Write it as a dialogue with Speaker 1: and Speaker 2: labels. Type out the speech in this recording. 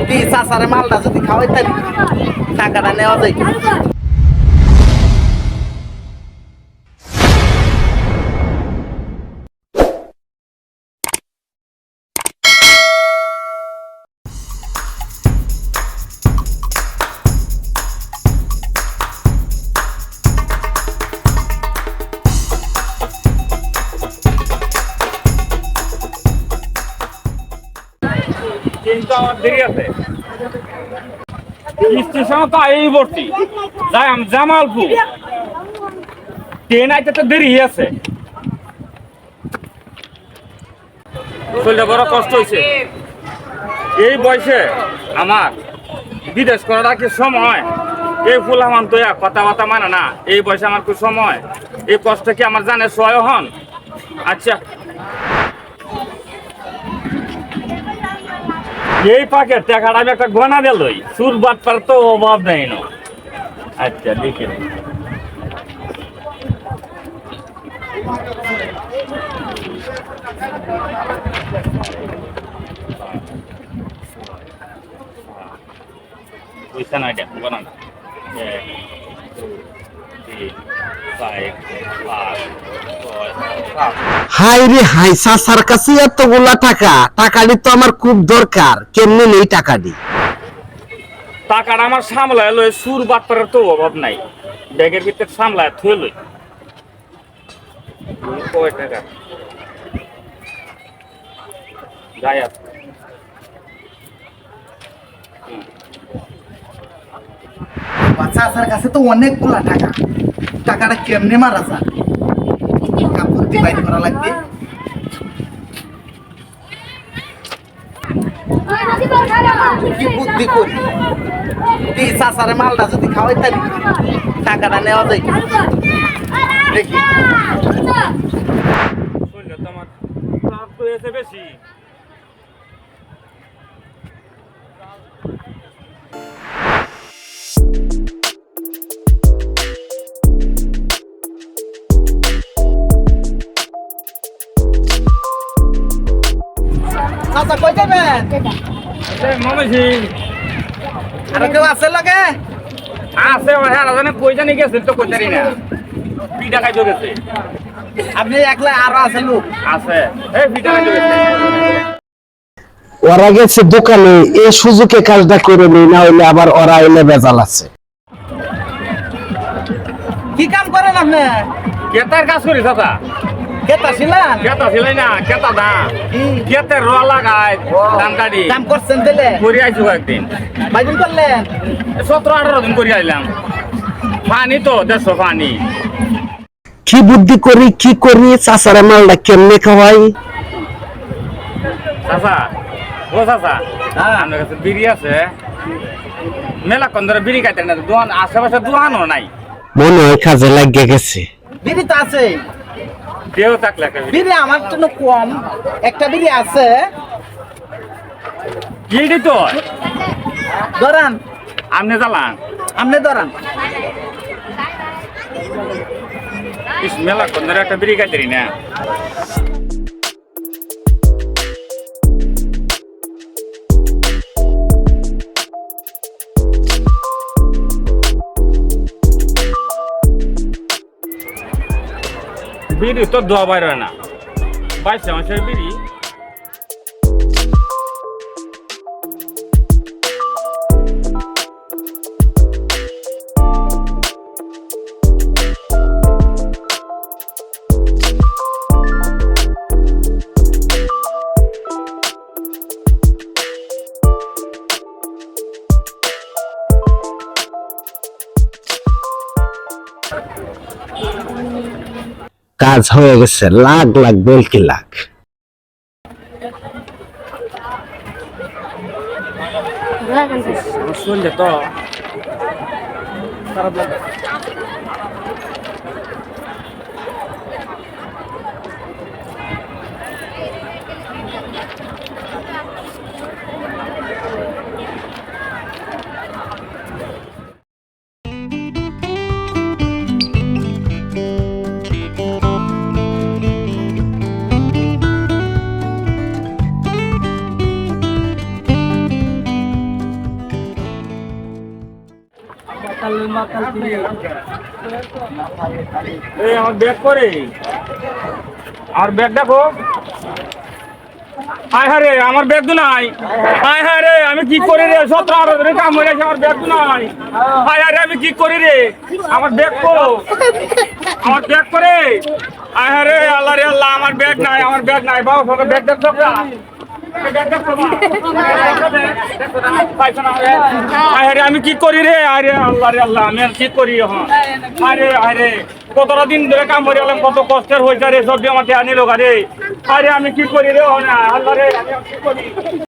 Speaker 1: কি চাচারে মালটা যদি খাওয়াই তাই টাকাটা নেওয়া যায়।
Speaker 2: কিন্তু আমার দেরি আছে স্টেশন তো এই ভর্তি যাই আমি জামালপুর ট্রেন আইতে তো দেরি আছে শরীরটা বড় কষ্ট হয়েছে এই বয়সে আমার বিদেশ করাটা কি সময় এই ফুল আমার তো কথাবার্তা মানে না এই বয়সে আমার কি সময় এই কষ্ট কি আমার জানে সহায় হন আচ্ছা এই পাকে টাকাটা আমি একটা গনা দিলই সুর বাদ পার তো অভাব নেই না আচ্ছা দেখে পয়সা নাই দেখ গনা
Speaker 3: হাই রে হাই চাচার কাছে এতগুলা টাকা টাকাটি তো আমার খুব দরকার কেমনে নেই টাকাটি
Speaker 2: টাকাটা আমার সামলায় লই সুর বাদ পারের তো অভাব নাই ব্যাগের ভিতরে সামলায় থুয়ে লই কয় টাকা গায়া
Speaker 1: চাচার কাছে তো অনেকগুলা টাকা টাকাটা কেমনে মারা যায় কাপড় ডিভাইড করা লাগবে কি বুদ্ধি করি কি চাচারে মালটা যদি খাওয়াই তাই টাকাটা নেওয়া যায় দেখি
Speaker 2: শরীরটা তো আমার চাপ তো হয়েছে বেশি
Speaker 1: চাচা কই যাবেন
Speaker 2: মামাজি
Speaker 1: আর কেউ আছে লগে
Speaker 2: আছে হ্যাঁ জানে কই জানি গেছে তো কই জানি না পিঠা খাইতে গেছে
Speaker 1: আপনি একলা আরো আছে লোক
Speaker 2: আছে এই পিঠা খাইতে গেছে
Speaker 3: ওরা গেছে দোকানে এই সুযোগে কাজটা করে নেই না হইলে আবার ওরা এলে বেজাল আছে
Speaker 1: কি কাম করেন আপনি
Speaker 2: কেতার কাজ করি দাদা
Speaker 1: কেতা ছিলেন
Speaker 2: কেতা ছিলাই না কেতা না কেতের র লাগায় ধান কাটি
Speaker 1: কাম করছেন দিলে
Speaker 2: করে আইছি একদিন
Speaker 1: বাইদিন করলেন
Speaker 2: 17-18 দিন করে আইলাম পানি তো 150 পানি
Speaker 3: কি বুদ্ধি করি কি করি চাচার মালটা কেমনে খাওয়াই
Speaker 2: চাচা ও চাচা
Speaker 1: হ্যাঁ।
Speaker 2: আমার কাছে বিড়ি আছে মেলা কোন ধরে বিড়ি খাইতে না দোকান আশেপাশে দোকানও নাই
Speaker 3: মনে হয় কাজে লাগিয়ে গেছে
Speaker 1: বিড়ি তো আছে
Speaker 2: দেও থাকলে একটা বিড়ি
Speaker 1: বিড়ি আমার জন্য কম একটা বিড়ি আছে
Speaker 2: বিড়ি তো
Speaker 1: ধরান
Speaker 2: আমনে জ্বালান
Speaker 1: আপনি ধরান
Speaker 2: ইস মেলা কোন ধরে একটা বিড়ি খাইতে না বিড়ি তো দোয়া বাইর হয় না 22 মাসের বিড়ি
Speaker 3: কাজ হয়ে গেছে লাখ লাখ বলকি লাখ
Speaker 2: শুনলে তো খারাপ লাগে এই আমার ব্যাগ করে আর ব্যাগ দেখো হায় হায় রে আমার ব্যাগ তো নাই হায় হায় রে আমি কি করি রে 17 রে কাম হয়ে গেছে আমার ব্যাগ তো নাই হায় হায় রে আমি কি করি রে আমার ব্যাগ কো আমার ব্যাগ করে হায় হায় রে আল্লাহ রে আল্লাহ আমার ব্যাগ নাই বাবা সব ব্যাগ দেখো আমি কি করি রে আরে আল্লাহ রে আল্লাহ আমি আর কি করি এখন আরে আরে কতটা দিন ধরে কাম করে এলাম কত কষ্টের হয়েছে রে সব আমার আনিল রে আরে আমি কি করি রে আল্লাহ রে আমি কি করি